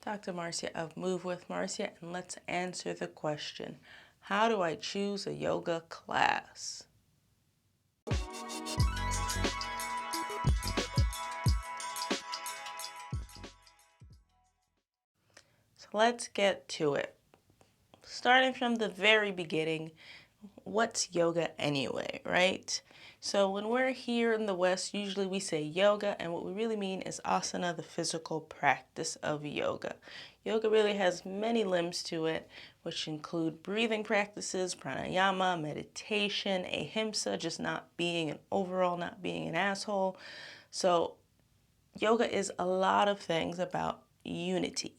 Dr. Marcia of Move with Marcia, and let's answer the question, how do I choose a yoga class? So let's get to it. Starting from the very beginning, what's yoga anyway, right? So when we're here in the West, usually we say yoga, and what we really mean is asana, the physical practice of yoga. Yoga really has many limbs to it, which include breathing practices, pranayama, meditation, ahimsa, just not being not being an asshole. So yoga is a lot of things about unity,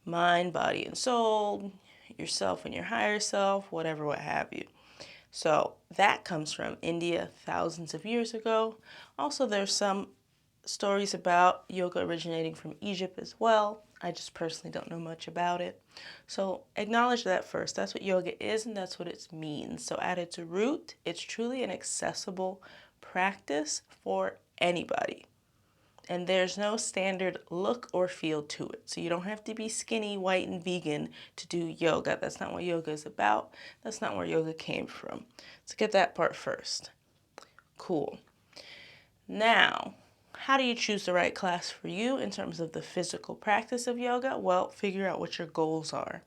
mind, body, and soul, yourself and your higher self, whatever, what have you. So that comes from India thousands of years ago. Also, there's some stories about yoga originating from Egypt as well. I just personally don't know much about it. So acknowledge that first. That's what yoga is and that's what it means. So at its root, it's truly an accessible practice for anybody. And there's no standard look or feel to it. So you don't have to be skinny, white, and vegan to do yoga. That's not what yoga is about. That's not where yoga came from. So get that part first. Cool. Now, how do you choose the right class for you in terms of the physical practice of yoga? Well, figure out what your goals are.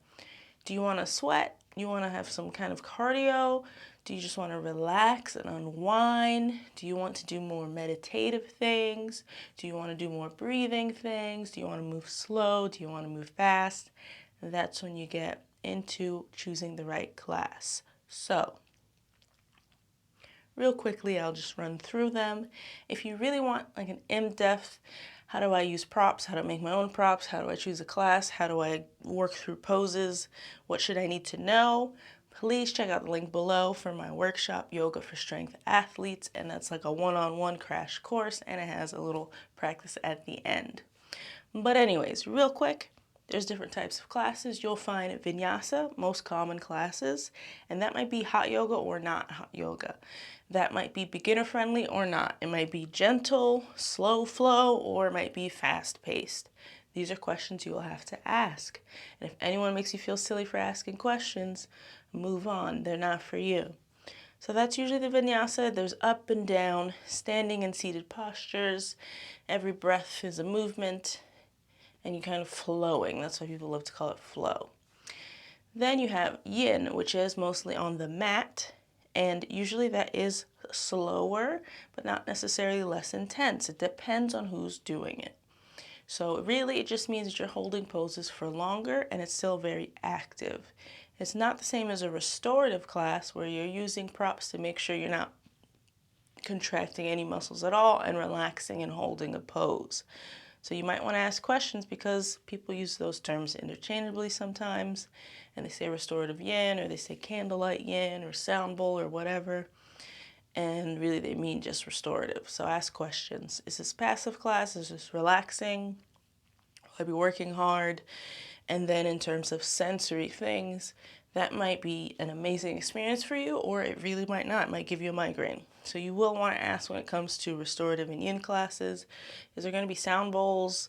Do you want to sweat? You want to have some kind of cardio? Do you just want to relax and unwind? Do you want to do more meditative things? Do you want to do more breathing things? Do you want to move slow? Do you want to move fast? That's when you get into choosing the right class. So, real quickly, I'll just run through them. If you really want like an in-depth, how do I use props? How to make my own props? How do I choose a class? How do I work through poses? What should I need to know? Please check out the link below for my workshop, Yoga for Strength Athletes, and that's like a one-on-one crash course, and it has a little practice at the end. But anyways, real quick, there's different types of classes. You'll find vinyasa, most common classes, and that might be hot yoga or not hot yoga. That might be beginner friendly or not. It might be gentle, slow flow, or it might be fast paced. These are questions you will have to ask. And if anyone makes you feel silly for asking questions, move on. They're not for you. So that's usually the vinyasa. There's up and down, standing and seated postures. Every breath is a movement, and you're kind of flowing. That's why people love to call it flow. Then you have yin, which is mostly on the mat, and usually that is slower, but not necessarily less intense. It depends on who's doing it. So really, it just means that you're holding poses for longer, and it's still very active. It's not the same as a restorative class where you're using props to make sure you're not contracting any muscles at all and relaxing and holding a pose. So you might want to ask questions because people use those terms interchangeably sometimes, and they say restorative yin, or they say candlelight yin, or sound bowl, or whatever, and really they mean just restorative. So ask questions. Is this passive class? Is this relaxing? Will I be working hard? And then in terms of sensory things, that might be an amazing experience for you, or it really might not. It might give you a migraine. So you will want to ask when it comes to restorative and yin classes, is there going to be sound bowls?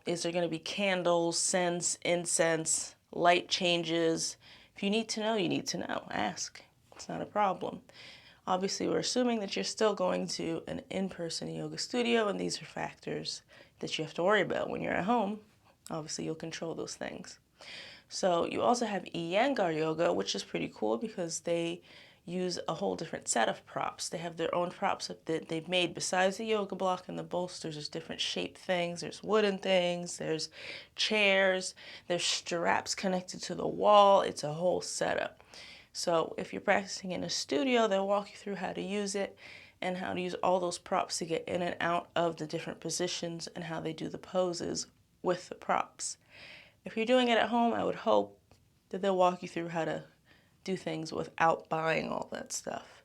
Is there going to be candles, scents, incense, light changes? If you need to know, you need to know. Ask. It's not a problem. Obviously, we're assuming that you're still going to an in-person yoga studio, and these are factors that you have to worry about when you're at home. Obviously, you'll control those things. So you also have Iyengar yoga, which is pretty cool because they use a whole different set of props. They have their own props that they've made besides the yoga block and the bolsters. There's different shaped things. There's wooden things. There's chairs. There's straps connected to the wall. It's a whole setup. So if you're practicing in a studio, they'll walk you through how to use it and how to use all those props to get in and out of the different positions and how they do the poses with the props. If you're doing it at home, I would hope that they'll walk you through how to do things without buying all that stuff.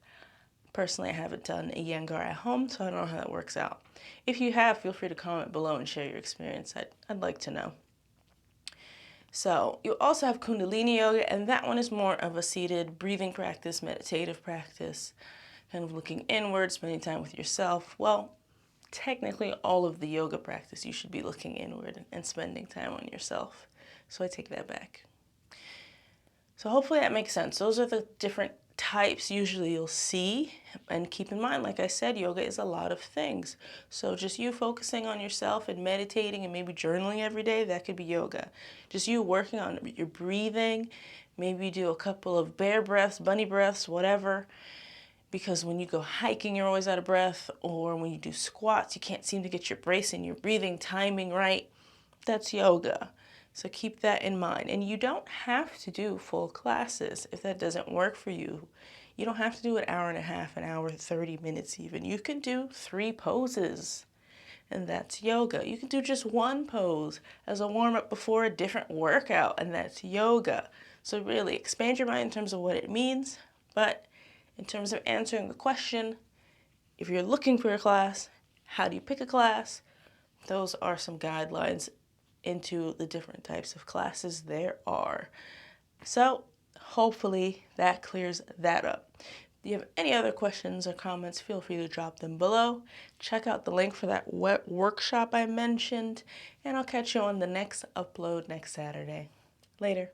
Personally, I haven't done Iyengar at home, so I don't know how that works out. If you have, feel free to comment below and share your experience. I'd like to know. So you also have Kundalini yoga, and that one is more of a seated breathing practice, meditative practice, kind of looking inward, spending time with yourself. Well, technically all of the yoga practice, you should be looking inward and spending time on yourself. So I take that back. So hopefully that makes sense. Those are the different types usually you'll see. And keep in mind, like I said, yoga is a lot of things. So just you focusing on yourself and meditating and maybe journaling every day, that could be yoga. Just you working on your breathing. Maybe you do a couple of bear breaths, bunny breaths, whatever. Because when you go hiking, you're always out of breath. Or when you do squats, you can't seem to get your brace and your breathing timing right. That's yoga. So keep that in mind. And you don't have to do full classes if that doesn't work for you. You don't have to do an hour and a half, an hour, 30 minutes even. You can do 3 poses, and that's yoga. You can do just one pose as a warm-up before a different workout, and that's yoga. So really expand your mind in terms of what it means, but in terms of answering the question, if you're looking for a class, how do you pick a class? Those are some guidelines into the different types of classes there are. So hopefully that clears that up. If you have any other questions or comments, feel free to drop them below. Check out the link for that workshop I mentioned, and I'll catch you on the next upload next Saturday. Later.